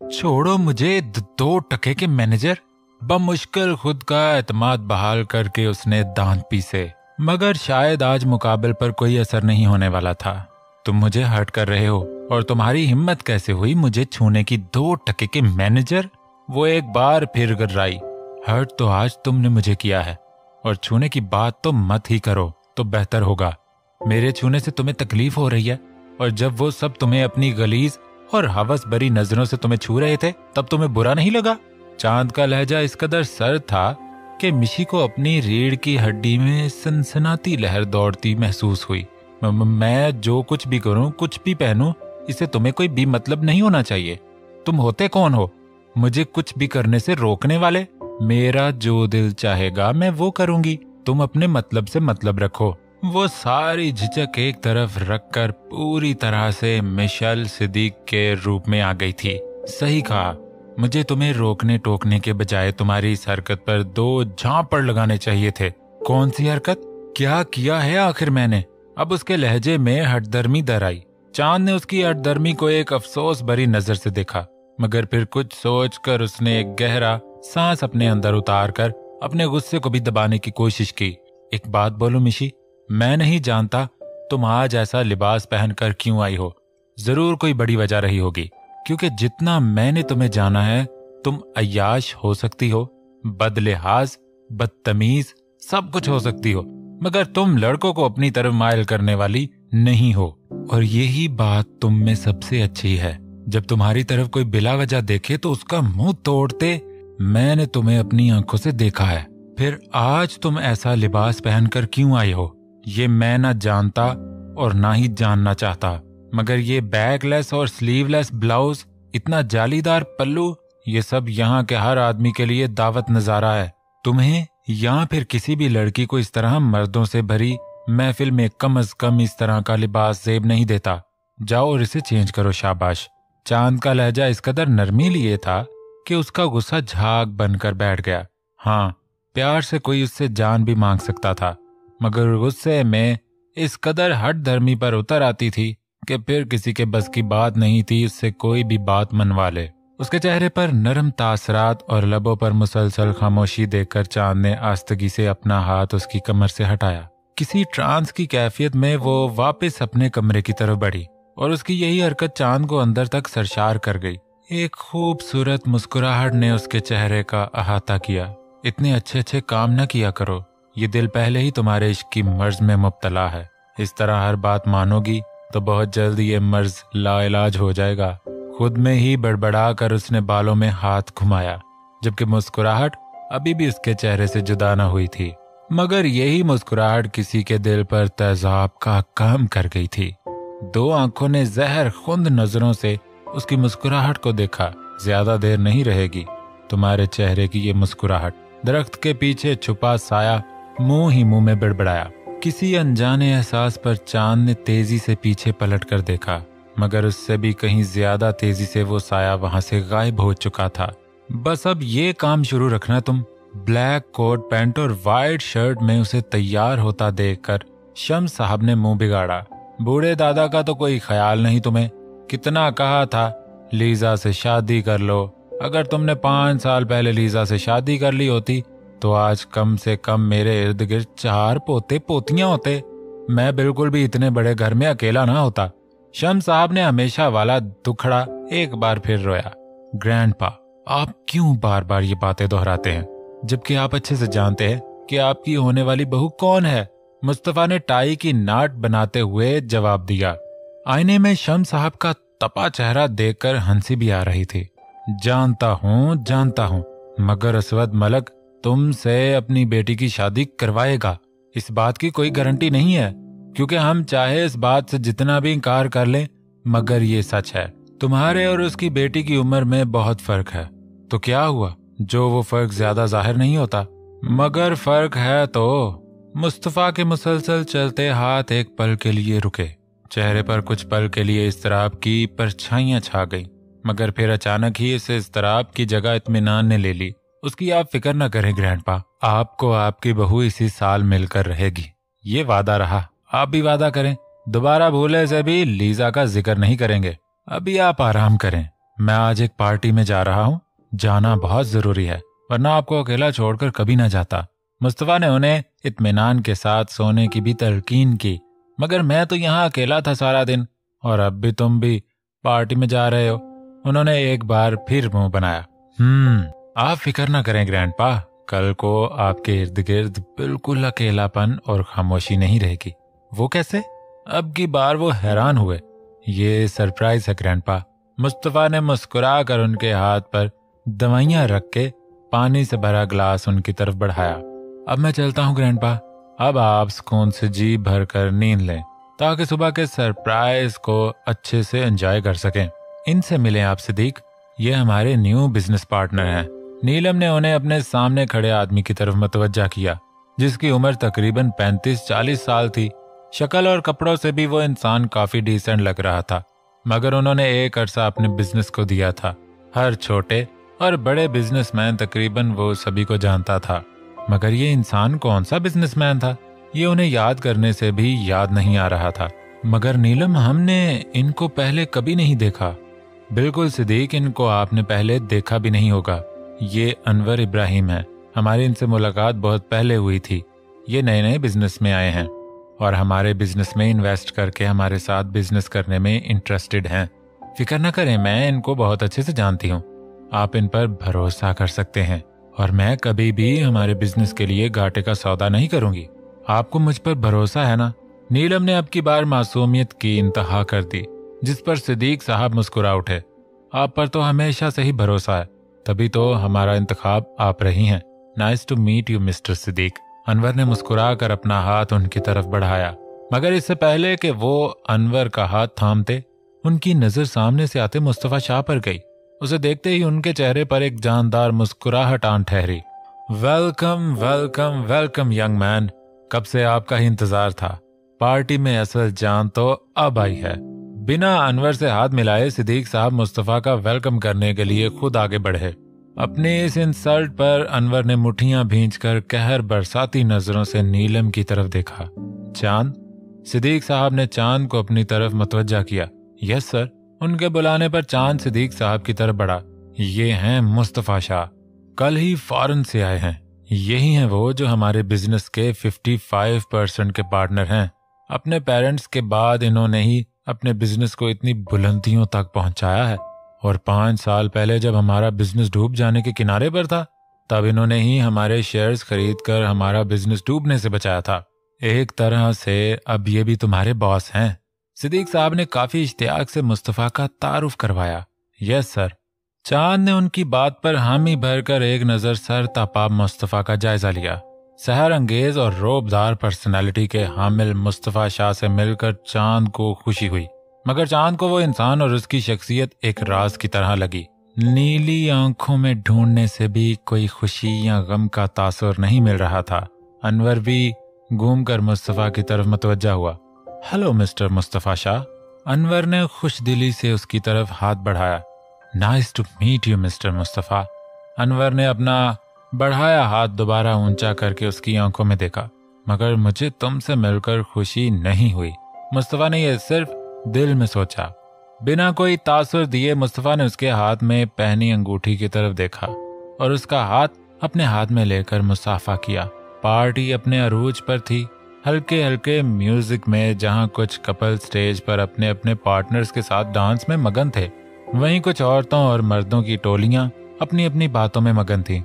छोड़ो मुझे, 2 टके के मैनेजर। बमुश्किल खुद का एतमाद बहाल करके उसने दांत पीसे, मगर शायद आज मुकाबले पर कोई असर नहीं होने वाला था। तुम मुझे हर्ट कर रहे हो, और तुम्हारी हिम्मत कैसे हुई मुझे छूने की, 2 टके के मैनेजर। वो एक बार फिर गर्राई। हर्ट तो आज तुमने मुझे किया है, और छूने की बात तो मत ही करो तो बेहतर होगा। मेरे छूने से तुम्हें तकलीफ हो रही है, और जब वो सब तुम्हें अपनी गलीज और हवस भरी नजरों से तुम्हें छू रहे थे तब तुम्हें बुरा नहीं लगा? चांद का लहजा इस कदर सर्द था कि मिशी को अपनी रीढ़ की हड्डी में सनसनाती लहर दौड़ती महसूस हुई। मैं जो कुछ भी करूं, कुछ भी पहनूं, इसे तुम्हें कोई भी मतलब नहीं होना चाहिए। तुम होते कौन हो मुझे कुछ भी करने से रोकने वाले? मेरा जो दिल चाहेगा मैं वो करूंगी, तुम अपने मतलब से मतलब रखो। वो सारी झिझक एक तरफ रखकर पूरी तरह से मिशेल सिद्दीक के रूप में आ गई थी। सही कहा, मुझे तुम्हें रोकने टोकने के बजाय तुम्हारी इस हरकत पर 2 झापड़ लगाने चाहिए थे। कौन सी हरकत? क्या किया है आखिर मैंने? अब उसके लहजे में हठधर्मी दर आई। चांद ने उसकी हठधर्मी को एक अफसोस भरी नजर से देखा, मगर फिर कुछ सोचकर उसने एक गहरा सांस अपने अंदर उतार कर अपने गुस्से को भी दबाने की कोशिश की। एक बात बोलूं मिशी, मैं नहीं जानता तुम आज ऐसा लिबास पहनकर क्यों आई हो। जरूर कोई बड़ी वजह रही होगी, क्योंकि जितना मैंने तुम्हें जाना है तुम अय्याश हो सकती हो, बदलिहाज, बदतमीज, सब कुछ हो सकती हो, मगर तुम लड़कों को अपनी तरफ मायल करने वाली नहीं हो। और यही बात तुम में सबसे अच्छी है। जब तुम्हारी तरफ कोई बिला वजह देखे तो उसका मुंह तोड़ते मैंने तुम्हें अपनी आंखों से देखा है। फिर आज तुम ऐसा लिबास पहनकर क्यों आई हो ये मैं ना जानता और ना ही जानना चाहता, मगर ये बैकलेस और स्लीवलेस ब्लाउज, इतना जालीदार पल्लू, ये सब यहाँ के हर आदमी के लिए दावत नजारा है। तुम्हें या फिर किसी भी लड़की को इस तरह मर्दों से भरी महफिल में कम अज कम इस तरह का लिबास जेब नहीं देता। जाओ और इसे चेंज करो, शाबाश। चांद का लहजा इस कदर नरमी लिए था कि उसका गुस्सा झाग बनकर बैठ गया। हाँ, प्यार से कोई उससे जान भी मांग सकता था, मगर गुस्से में इस कदर हट धर्मी पर उतर आती थी कि फिर किसी के बस की बात नहीं थी उससे कोई भी बात मनवा ले। उसके चेहरे पर नरम तासरात और लबों पर मुसलसल खामोशी देखकर चांद ने आस्तगी से अपना हाथ उसकी कमर से हटाया। किसी ट्रांस की कैफियत में वो वापस अपने कमरे की तरफ बढ़ी और उसकी यही हरकत चांद को अंदर तक सरशार कर गई। एक खूबसूरत मुस्कुराहट ने उसके चेहरे का अहाता किया। इतने अच्छे अच्छे काम न किया करो, ये दिल पहले ही तुम्हारे इश्क की मर्ज में मुब्तला है। इस तरह हर बात मानोगी तो बहुत जल्द ये मर्ज लाइलाज हो जाएगा। खुद में ही बड़बड़ा कर उसने बालों में हाथ घुमाया, जबकि मुस्कुराहट अभी भी उसके चेहरे से जुदा न हुई थी, मगर यही मुस्कुराहट किसी के दिल पर तेजाब का काम कर गई थी। 2 आंखों ने जहर खुंद नजरों से उसकी मुस्कुराहट को देखा। ज्यादा देर नहीं रहेगी तुम्हारे चेहरे की ये मुस्कुराहट। दरख्त के पीछे छुपा साया मुंह ही मुंह में बड़बड़ाया। किसी अनजाने एहसास पर चांद ने तेजी से पीछे पलट कर देखा, मगर उससे भी कहीं ज्यादा तेजी से वो साया वहां से गायब हो चुका था। बस अब ये काम शुरू रखना तुम। ब्लैक कोट पैंट और वाइट शर्ट में उसे तैयार होता देखकर शम्स साहब ने मुंह बिगाड़ा। बूढ़े दादा का तो कोई ख्याल नहीं तुम्हें। कितना कहा था लीजा से शादी कर लो। अगर तुमने 5 साल पहले लीजा से शादी कर ली होती तो आज कम से कम मेरे इर्द गिर्द 4 पोते पोतियां होते। मैं बिल्कुल भी इतने बड़े घर में अकेला ना होता। शम्स साहब ने हमेशा वाला दुखड़ा एक बार फिर रोया। ग्रैंडपा, आप क्यों बार बार ये बातें दोहराते हैं, जबकि आप अच्छे से जानते हैं कि आपकी होने वाली बहू कौन है? मुस्तफा ने टाई की नाट बनाते हुए जवाब दिया। आईने में शम्स साहब का तपा चेहरा देखकर हंसी भी आ रही थी। जानता हूँ, मगर असवद मलक तुमसे अपनी बेटी की शादी करवाएगा, इस बात की कोई गारंटी नहीं है, क्योंकि हम चाहे इस बात से जितना भी इनकार कर लें, मगर ये सच है तुम्हारे और उसकी बेटी की उम्र में बहुत फर्क है। तो क्या हुआ जो वो फर्क ज्यादा जाहिर नहीं होता, मगर फर्क है तो। मुस्तफा के मुसलसल चलते हाथ एक पल के लिए रुके। चेहरे पर कुछ पल के लिए इस्तराब की परछाइयां छा गईं, मगर फिर अचानक ही इस इस्तराब की जगह इत्मीनान ने ले ली। उसकी आप फिक्र न करें ग्रैंडपा, आपको आपकी बहू इसी साल मिलकर रहेगी, ये वादा रहा। आप भी वादा करें, दोबारा भूले से भी लीजा का जिक्र नहीं करेंगे। अभी आप आराम करें, मैं आज एक पार्टी में जा रहा हूँ, जाना बहुत जरूरी है, वरना आपको अकेला छोड़कर कभी ना जाता। मुस्तफा ने उन्हें इत्मीनान के साथ सोने की भी तलकीन की। मगर मैं तो यहाँ अकेला था सारा दिन, और अब भी तुम भी पार्टी में जा रहे हो। उन्होंने एक बार फिर मुंह बनाया। आप फिक्र ना करें ग्रैंडपा, कल को आपके इर्द गिर्द बिल्कुल अकेलापन और खामोशी नहीं रहेगी। वो कैसे? अब की बार वो हैरान हुए। ये सरप्राइज है ग्रैंडपा। मुस्तफा ने मुस्कुरा कर उनके हाथ पर दवाइयां रख के पानी से भरा ग्लास उनकी तरफ बढ़ाया। अब मैं चलता हूँ ग्रैंडपा, अब आप सुकून से जी भर कर नींद लें ताकि सुबह के सरप्राइज को अच्छे से एंजॉय कर सकें। इनसे मिलें आप सिद्दीक, ये हमारे न्यू बिजनेस पार्टनर हैं। नीलम ने उन्हें अपने सामने खड़े आदमी की तरफ मुतवज्जा किया, जिसकी उम्र तकरीबन 35-40 साल थी। शक्ल और कपड़ों से भी वो इंसान काफी डिसेंट लग रहा था, मगर उन्होंने एक अरसा अपने बिजनेस को दिया था। हर छोटे और बड़े बिजनेसमैन तकरीबन वो सभी को जानता था, मगर ये इंसान कौन सा बिजनेसमैन था ये उन्हें याद करने से भी याद नहीं आ रहा था। मगर नीलम, हमने इनको पहले कभी नहीं देखा। बिल्कुल सिद्दीक, इनको आपने पहले देखा भी नहीं होगा। ये अनवर इब्राहिम है, हमारी इनसे मुलाकात बहुत पहले हुई थी। ये नए नए बिजनेस में आए हैं और हमारे बिजनेस में इन्वेस्ट करके हमारे साथ बिजनेस करने में इंटरेस्टेड हैं। फिक्र न करें, मैं इनको बहुत अच्छे से जानती हूँ। आप इन पर भरोसा कर सकते हैं और मैं कभी भी हमारे बिजनेस के लिए घाटे का सौदा नहीं करूंगी। आपको मुझ पर भरोसा है ना? नीलम ने अब की बार मासूमियत की इंतहा कर दी, जिस पर सिद्दीक साहब मुस्कुरा उठे। आप पर तो हमेशा से ही भरोसा है, तभी तो हमारा इंतखाब आप रही हैं। Nice to meet you mister Siddique. Anwar ने मुस्कुरा कर अपना हाथ उनकी तरफ बढ़ाया, मगर इससे पहले कि वो अनवर का हाथ थामते, उनकी नजर सामने से आते मुस्तफा शाह पर गई। उसे देखते ही उनके चेहरे पर एक जानदार मुस्कुराहट आन ठहरी। Welcome welcome welcome young man, कब से आपका ही इंतजार था। पार्टी में असल जान तो अब आई है। बिना अनवर से हाथ मिलाए सिद्दीक साहब मुस्तफा का वेलकम करने के लिए खुद आगे बढ़े। अपने इस इंसल्ट पर अनवर ने मुट्ठियां भींचकर कहर बरसाती नजरों से नीलम की तरफ देखा। चांद? सिद्दीक साहब ने चांद को अपनी तरफ मुतवज्जा किया। Yes sir. उनके बुलाने पर चांद सिद्दीक साहब की तरफ बढ़ा। ये हैं मुस्तफा शाह, कल ही फॉरेन से आए हैं। यही हैं वो जो हमारे बिजनेस के 55% के पार्टनर हैं। अपने पेरेंट्स के बाद इन्होंने ही अपने बिजनेस को इतनी बुलंदियों तक पहुंचाया है, और 5 साल पहले जब हमारा बिजनेस डूब जाने के किनारे पर था, तब इन्होंने ही हमारे शेयर्स खरीदकर हमारा बिजनेस डूबने से बचाया था। एक तरह से अब ये भी तुम्हारे बॉस हैं। सिद्दीक साहब ने काफी इश्तियाक से मुस्तफा का तारुफ करवाया। Yes sir. चांद ने उनकी बात पर हामी भरकर एक नजर सर तापाब मुस्तफा का जायजा लिया। सहर अंगेज और रोबदार पर्सनालिटी के हामिल मुस्तफा शाह से मिलकर चांद को खुशी हुई, मगर चांद को वो इंसान और उसकी शख्सियत एक राज की तरह लगी। नीली आंखों में ढूंढने से भी कोई खुशी या गम का तासुर नहीं मिल रहा था। अनवर भी घूमकर मुस्तफा की तरफ मुतवज्जा हुआ। Hello mister Mustafa Shah. अनवर ने खुशदिली से उसकी तरफ हाथ बढ़ाया। Nice to meet you mister Mustafa. Anwar ने अपना बढ़ाया हाथ दोबारा ऊंचा करके उसकी आंखों में देखा। मगर मुझे तुमसे मिलकर खुशी नहीं हुई। मुस्तफा ने यह सिर्फ दिल में सोचा। बिना कोई तासुर दिए मुस्तफा ने उसके हाथ में पहनी अंगूठी की तरफ देखा और उसका हाथ अपने हाथ में लेकर मुसाफा किया। पार्टी अपने अरूज पर थी। हल्के हल्के म्यूजिक में जहां कुछ कपल स्टेज पर अपने अपने पार्टनर्स के साथ डांस में मगन थे, वहीं कुछ औरतों और मर्दों की टोलियां अपनी अपनी बातों में मगन थीं।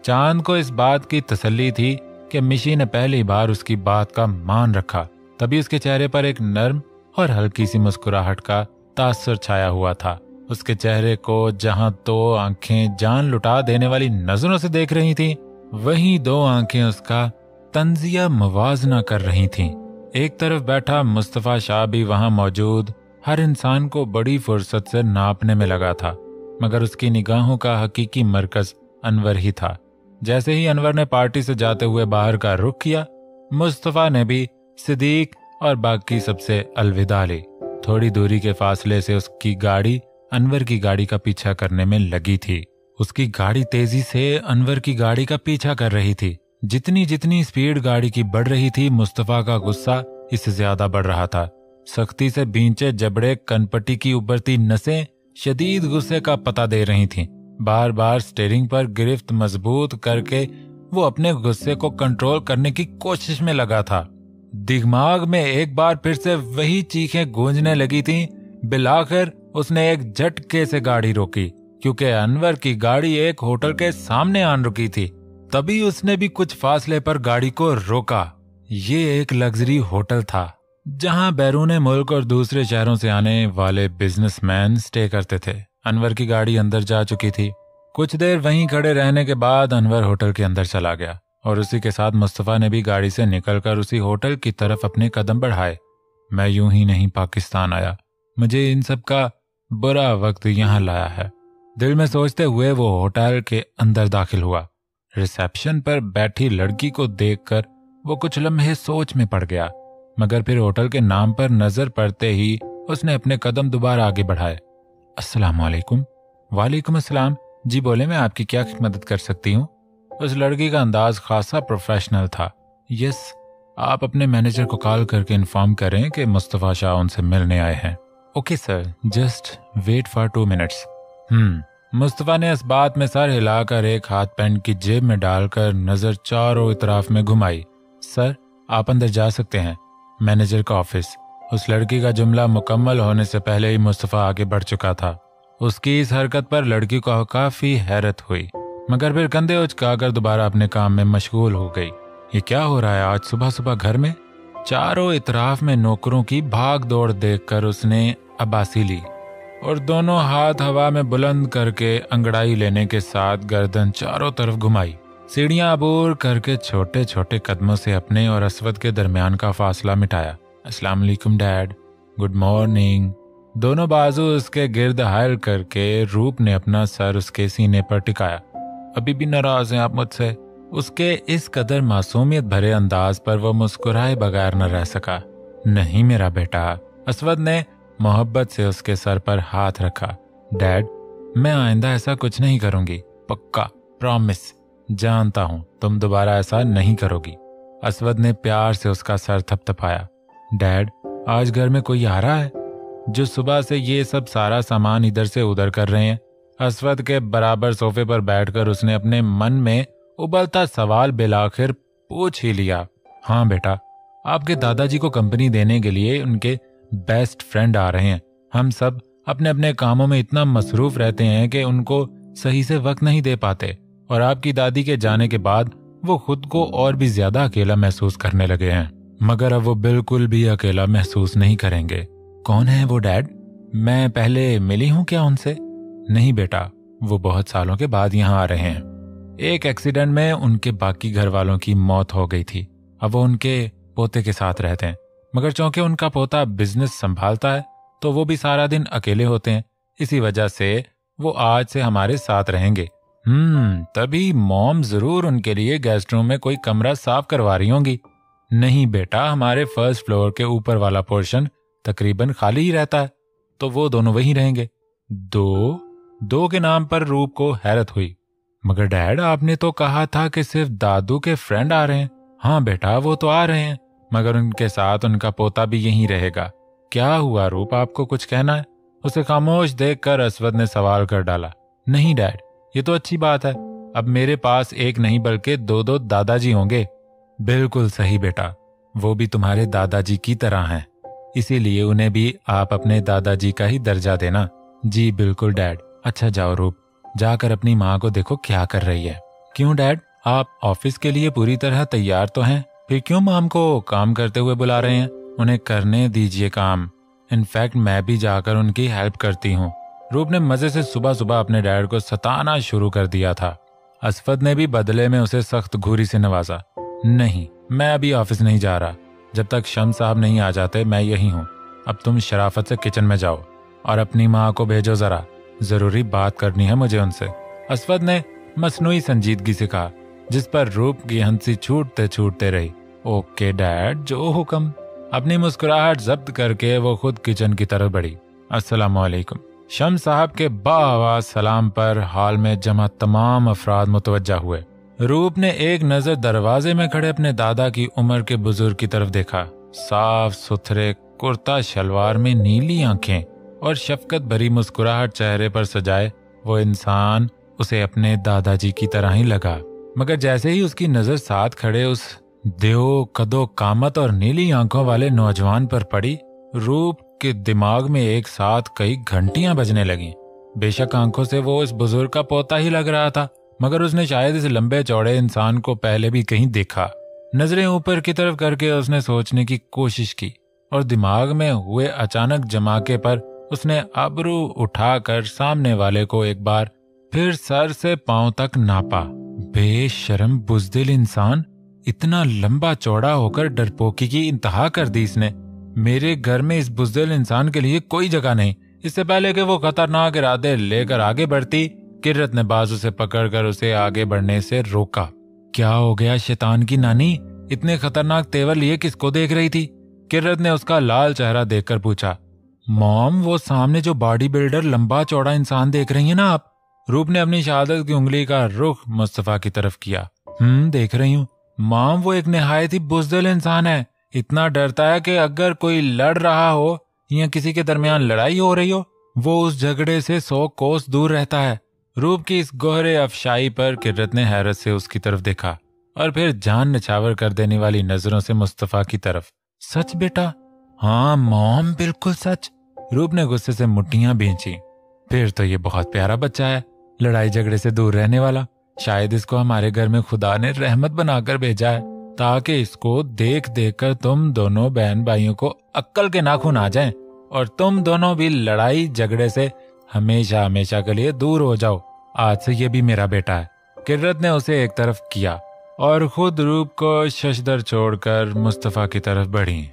चांद को इस बात की तसल्ली थी कि मिशी ने पहली बार उसकी बात का मान रखा। तभी उसके चेहरे पर एक नर्म और हल्की सी मुस्कुराहट का तासुर छाया हुआ था। उसके चेहरे को जहां 2 आंखें जान लुटा देने वाली नजरों से देख रही थीं, वहीं 2 आंखें उसका तंजिया मवाजना कर रही थीं। एक तरफ बैठा मुस्तफा शाह भी वहां मौजूद हर इंसान को बड़ी फुर्सत से नापने में लगा था, मगर उसकी निगाहों का हकीकी मरकज अनवर ही था। जैसे ही अनवर ने पार्टी से जाते हुए बाहर का रुख किया, मुस्तफा ने भी सिद्दीक और बाकी सबसे अलविदा ली। थोड़ी दूरी के फासले से उसकी गाड़ी अनवर की गाड़ी का पीछा करने में लगी थी। उसकी गाड़ी तेजी से अनवर की गाड़ी का पीछा कर रही थी। जितनी जितनी स्पीड गाड़ी की बढ़ रही थी, मुस्तफा का गुस्सा इससे ज्यादा बढ़ रहा था। सख्ती से भींचे जबड़े, कनपट्टी की उभरती नसें, शदीद गुस्से का पता दे रही थीं। बार बार स्टीयरिंग पर गिरफ्त मजबूत करके वो अपने गुस्से को कंट्रोल करने की कोशिश में लगा था। दिमाग में एक बार फिर से वही चीखें गूंजने लगी थीं। बिलाखिर उसने एक झटके से गाड़ी रोकी, क्योंकि अनवर की गाड़ी एक होटल के सामने आन रुकी थी। तभी उसने भी कुछ फासले पर गाड़ी को रोका। ये एक लग्जरी होटल था जहां बैरून मुल्क और दूसरे शहरों से आने वाले बिजनेसमैन स्टे करते थे। अनवर की गाड़ी अंदर जा चुकी थी। कुछ देर वहीं खड़े रहने के बाद अनवर होटल के अंदर चला गया और उसी के साथ मुस्तफा ने भी गाड़ी से निकलकर उसी होटल की तरफ अपने कदम बढ़ाए। मैं यूं ही नहीं पाकिस्तान आया, मुझे इन सब का बुरा वक्त यहाँ लाया है, दिल में सोचते हुए वो होटल के अंदर दाखिल हुआ। रिसेप्शन पर बैठी लड़की को देखकर वो कुछ लम्हे सोच में पड़ गया, मगर फिर होटल के नाम पर नजर पड़ते ही उसने अपने कदम दोबारा आगे बढ़ाए। अस्सलाम वालेकुम। वालेकुम अस्सलाम। जी बोले, मैं आपकी क्या मदद कर सकती हूँ? उस लड़की का अंदाज खासा प्रोफेशनल था। यस, आप अपने मैनेजर को कॉल करके इन्फॉर्म करें कि मुस्तफा शाह उनसे मिलने आए हैं। Okay sir, just wait for 2 minutes. Mustafa ने इस बात में सर हिलाकर एक हाथ पैंट की जेब में डालकर नजर चारों इतराफ में घुमाई। सर, आप अंदर जा सकते हैं, मैनेजर का ऑफिस। उस लड़की का जुमला मुकम्मल होने से पहले ही मुस्तफा आगे बढ़ चुका था। उसकी इस हरकत पर लड़की को काफी हैरत हुई, मगर फिर कंधे उचकाकर दोबारा अपने काम में मशगूल हो गई। ये क्या हो रहा है आज सुबह सुबह घर में? चारों इतराफ में नौकरों की भाग दौड़ देखकर उसने अब्बासी ली और दोनों हाथ हवा में बुलंद करके अंगड़ाई लेने के साथ गर्दन चारों तरफ घुमाई। सीढ़ियां अबूर करके छोटे छोटे कदमों से अपने और असवद के दरमियान का फासला मिटाया। अस्सलाम वालेकुम डैड, गुड मॉर्निंग। दोनों बाजू उसके गिर्द हायल करके रूप ने अपना सर उसके सीने पर टिकाया। अभी भी नाराज हैं आप मुझसे? उसके इस कदर मासूमियत भरे अंदाज पर वो मुस्कुराए बगैर न रह सका। नहीं मेरा बेटा, असवद ने मोहब्बत से उसके सर पर हाथ रखा। डैड, मैं आइंदा ऐसा कुछ नहीं करूंगी, पक्का, प्रॉमिस। जानता हूं तुम दोबारा ऐसा नहीं करोगी। असवद ने प्यार से उसका सर थपथपाया। डैड, आज घर में कोई आ रहा है? जो सुबह से ये सब सारा सामान इधर से उधर कर रहे हैं। असवद के बराबर सोफे पर बैठकर उसने अपने मन में उबलता सवाल बिलाखिर पूछ ही लिया। हाँ बेटा, आपके दादाजी को कंपनी देने के लिए उनके बेस्ट फ्रेंड आ रहे हैं। हम सब अपने अपने कामों में इतना मसरूफ रहते हैं कि उनको सही से वक्त नहीं दे पाते, और आपकी दादी के जाने के बाद वो खुद को और भी ज्यादा अकेला महसूस करने लगे हैं। मगर अब वो बिल्कुल भी अकेला महसूस नहीं करेंगे। कौन है वो डैड? मैं पहले मिली हूं क्या उनसे? नहीं बेटा, वो बहुत सालों के बाद यहाँ आ रहे हैं। एक एक्सीडेंट में उनके बाकी घर वालों की मौत हो गई थी। अब वो उनके पोते के साथ रहते हैं, मगर चूंकि उनका पोता बिजनेस संभालता है तो वो भी सारा दिन अकेले होते हैं। इसी वजह से वो आज से हमारे साथ रहेंगे। तभी मॉम जरूर उनके लिए गेस्ट रूम में कोई कमरा साफ करवा रही होंगी। नहीं बेटा, हमारे फर्स्ट फ्लोर के ऊपर वाला पोर्शन तकरीबन खाली ही रहता है, तो वो दोनों वहीं रहेंगे। दो के नाम पर रूप को हैरत हुई। मगर डैड, आपने तो कहा था कि सिर्फ दादू के फ्रेंड आ रहे हैं। हाँ बेटा, वो तो आ रहे हैं, मगर उनके साथ उनका पोता भी यहीं रहेगा। क्या हुआ रूप, आपको कुछ कहना है? उसे खामोश देखकर असवद ने सवाल कर डाला। नहीं डैड, ये तो अच्छी बात है, अब मेरे पास एक नहीं बल्कि दो दादाजी होंगे। बिल्कुल सही बेटा, वो भी तुम्हारे दादाजी की तरह हैं, इसीलिए उन्हें भी आप अपने दादाजी का ही दर्जा देना। जी बिल्कुल डैड। अच्छा जाओ रूप, जाकर अपनी माँ को देखो क्या कर रही है। क्यों डैड, आप ऑफिस के लिए पूरी तरह तैयार तो हैं, फिर क्यों माम को काम करते हुए बुला रहे हैं? उन्हें करने दीजिए काम। इनफैक्ट मैं भी जाकर उनकी हेल्प करती हूँ। रूप ने मजे से सुबह सुबह अपने डैड को सताना शुरू कर दिया था। असफद ने भी बदले में उसे सख्त घूरी से नवाजा। नहीं, मैं अभी ऑफिस नहीं जा रहा, जब तक शम्स साहब नहीं आ जाते मैं यही हूँ। अब तुम शराफत से किचन में जाओ और अपनी माँ को भेजो, जरा जरूरी बात करनी है मुझे उनसे। असफद ने मसनूई संजीदगी से कहा, जिस पर रूप की हंसी छूटते छूटते रही। ओके डैड, जो हुक्म। अपनी मुस्कुराहट जब्त करके वो खुद किचन की तरफ बढ़ी। अस्सलाम वालेकुम। शम्स साहब के बाआवाज़ सलाम पर हॉल में जमा तमाम अफराद मुतवज्जा हुए। रूप ने एक नजर दरवाजे में खड़े अपने दादा की उम्र के बुजुर्ग की तरफ देखा। साफ सुथरे कुर्ता शलवार में नीली आंखें और शफकत भरी मुस्कुराहट चेहरे पर सजाए वो इंसान उसे अपने दादाजी की तरह ही लगा। मगर जैसे ही उसकी नजर साथ खड़े उस देओ कदो कामत और नीली आंखों वाले नौजवान पर पड़ी, रूप के दिमाग में एक साथ कई घंटियां बजने लगीं। बेशक आंखों से वो इस बुजुर्ग का पोता ही लग रहा था, मगर उसने शायद इस लंबे चौड़े इंसान को पहले भी कहीं देखा। नजरें ऊपर की तरफ करके उसने सोचने की कोशिश की और दिमाग में हुए अचानक जमाके पर उसने अबरू उठाकर सामने वाले को एक बार फिर सर से पांव तक नापा। बेशर्म बुज़दिल इंसान, इतना लंबा चौड़ा होकर डरपोकी की इंतहा कर दी इसने। मेरे घर में इस बुज़दिल इंसान के लिए कोई जगह नहीं। इससे पहले कि वो खतरनाक इरादे लेकर आगे बढ़ती, किर्रत ने बाजू से पकड़कर उसे आगे बढ़ने से रोका। क्या हो गया शैतान की नानी, इतने खतरनाक तेवर लिए किसको देख रही थी? किर्रत ने उसका लाल चेहरा देखकर पूछा। मॉम, वो सामने जो बॉडी बिल्डर लंबा चौड़ा इंसान देख रही है ना आप? रूप ने अपनी शहादत की उंगली का रुख मुस्तफा की तरफ किया। देख रही हूँ मॉम, वो एक निहायत ही बुज़दिल इंसान है। इतना डरता है कि अगर कोई लड़ रहा हो या किसी के दरमियान लड़ाई हो रही हो, वो उस झगड़े से 100 कोस दूर रहता है। रूप की इस गोहरे अफशाई पर किर्रत ने हैरत से उसकी तरफ देखा और फिर जान निछावर कर देने वाली नजरों से मुस्तफा की तरफ। सच बेटा? हाँ मॉम, बिल्कुल सच। रूप ने गुस्से से मुट्ठियां भींची। फिर तो ये बहुत प्यारा बच्चा है, लड़ाई झगड़े से दूर रहने वाला। शायद इसको हमारे घर में खुदा ने रहमत बनाकर भेजा है, ताकि इसको देख देख कर तुम दोनों बहन भाइयों को अक्ल के नाखून आ जाएं और तुम दोनों भी लड़ाई झगड़े से हमेशा हमेशा के लिए दूर हो जाओ। आज से ये भी मेरा बेटा है। किर्रत ने उसे एक तरफ किया और खुद रूप को शशदर छोड़कर मुस्तफा की तरफ बढ़ी।